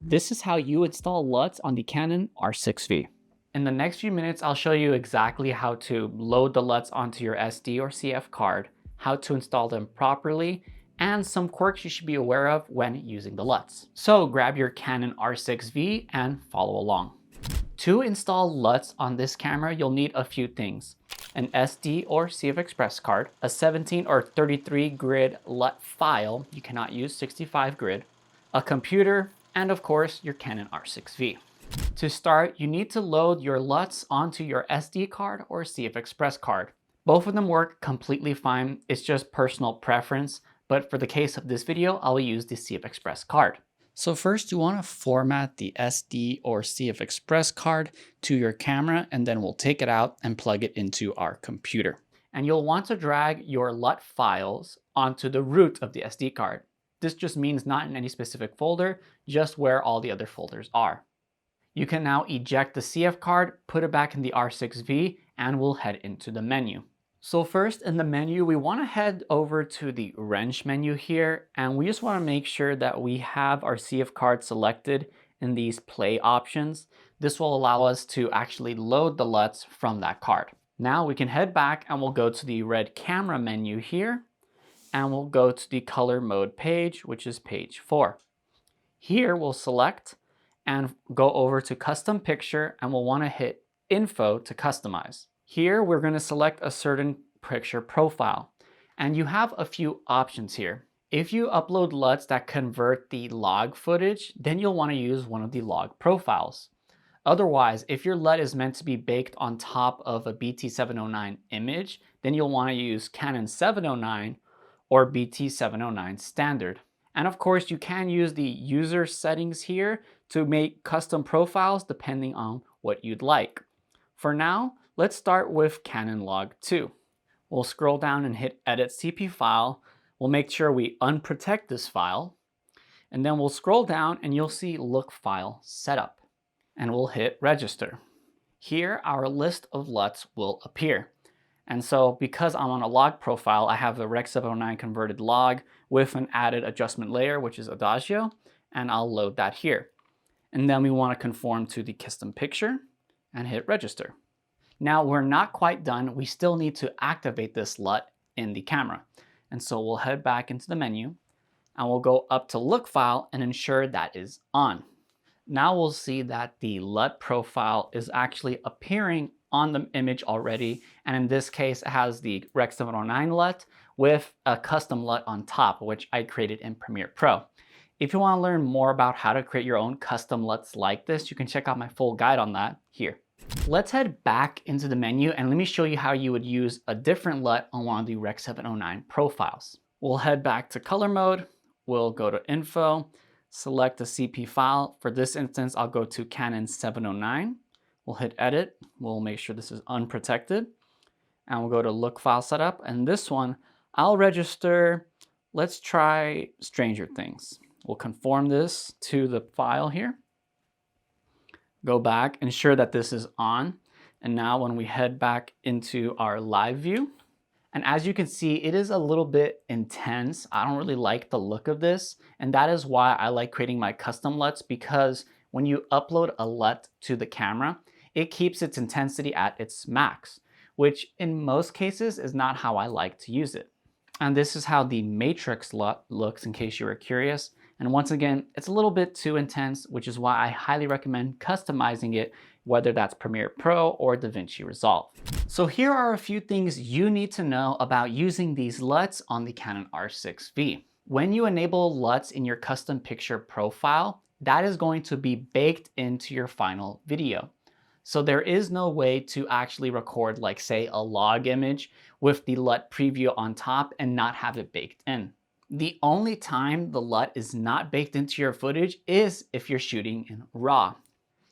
This is how you install LUTs on the Canon R6V. In the next few minutes, I'll show you exactly how to load the LUTs onto your SD or CF card, how to install them properly, and some quirks you should be aware of when using the LUTs. So grab your Canon R6V and follow along. To install LUTs on this camera, you'll need a few things: an SD or CFexpress card, a 17 or 33 grid LUT file, you cannot use 65 grid, a computer, and of course your Canon R6V. To start, you need to load your LUTs onto your SD card or CFexpress card. Both of them work completely fine, it's just personal preference, but for the case of this video, I'll use the CFexpress card. So first you want to format the SD or CFexpress card to your camera, and then we'll take it out and plug it into our computer. And you'll want to drag your LUT files onto the root of the SD card. This just means not in any specific folder, just where all the other folders are. You can now eject the CF card, put it back in the R6V, and we'll head into the menu. So first in the menu, we want to head over to the wrench menu here, and we just want to make sure that we have our CF card selected in these play options. This will allow us to actually load the LUTs from that card. Now we can head back and we'll go to the red camera menu here, and we'll go to the color mode page, which is page 4. Here we'll select and go over to custom picture, and we'll want to hit info to customize. Here we're going to select a certain picture profile, and you have a few options here. If you upload LUTs that convert the log footage, then you'll want to use one of the log profiles. Otherwise, if your LUT is meant to be baked on top of a BT709 image, then you'll want to use Canon 709 or BT709 standard. And of course, you can use the user settings here to make custom profiles depending on what you'd like. For now, let's start with Canon Log 2. We'll scroll down and hit Edit CP File. We'll make sure we unprotect this file. And then we'll scroll down and you'll see Look File Setup. And we'll hit Register. Here, our list of LUTs will appear. And so because I'm on a log profile, I have the Rec.709 converted log with an added adjustment layer, which is Adagio, and I'll load that here. And then we want to conform to the custom picture and hit Register. Now we're not quite done. We still need to activate this LUT in the camera. And so we'll head back into the menu and we'll go up to Look File and ensure that is on. Now we'll see that the LUT profile is actually appearing on the image already, and in this case it has the Rec.709 LUT with a custom LUT on top, which I created in Premiere Pro. If you want to learn more about how to create your own custom LUTs like this, you can check out my full guide on that here. Let's head back into the menu and let me show you how you would use a different LUT on one of the Rec.709 profiles. We'll head back to color mode, we'll go to info, select a CP file. For this instance, I'll go to Canon 709. We'll hit edit, we'll make sure this is unprotected, and we'll go to Look File Setup, and this one, I'll register, let's try Stranger Things. We'll conform this to the file here. Go back, ensure that this is on, and now when we head back into our live view, and as you can see, it is a little bit intense. I don't really like the look of this, and that is why I like creating my custom LUTs, because when you upload a LUT to the camera, it keeps its intensity at its max, which in most cases is not how I like to use it. And this is how the Matrix LUT looks, in case you were curious. And once again, it's a little bit too intense, which is why I highly recommend customizing it, whether that's Premiere Pro or DaVinci Resolve. So here are a few things you need to know about using these LUTs on the Canon R6V. When you enable LUTs in your custom picture profile, that is going to be baked into your final video. So there is no way to actually record, like say, a log image with the LUT preview on top and not have it baked in. The only time the LUT is not baked into your footage is if you're shooting in RAW.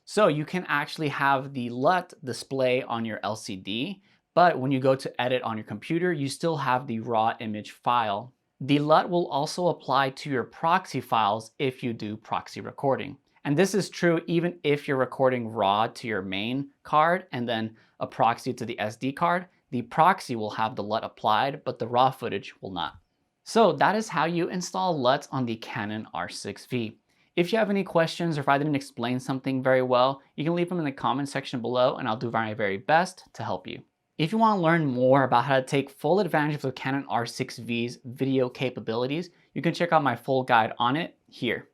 So you can actually have the LUT display on your LCD, but when you go to edit on your computer, you still have the RAW image file. The LUT will also apply to your proxy files if you do proxy recording. And this is true even if you're recording RAW to your main card and then a proxy to the SD card. The proxy will have the LUT applied, but the RAW footage will not. So that is how you install LUTs on the Canon R6V. If you have any questions or if I didn't explain something very well, you can leave them in the comment section below and I'll do my very best to help you. If you want to learn more about how to take full advantage of the Canon R6V's video capabilities, you can check out my full guide on it here.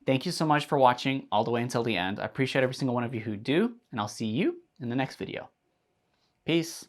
Thank you so much for watching all the way until the end. I appreciate every single one of you who do, and I'll see you in the next video. Peace.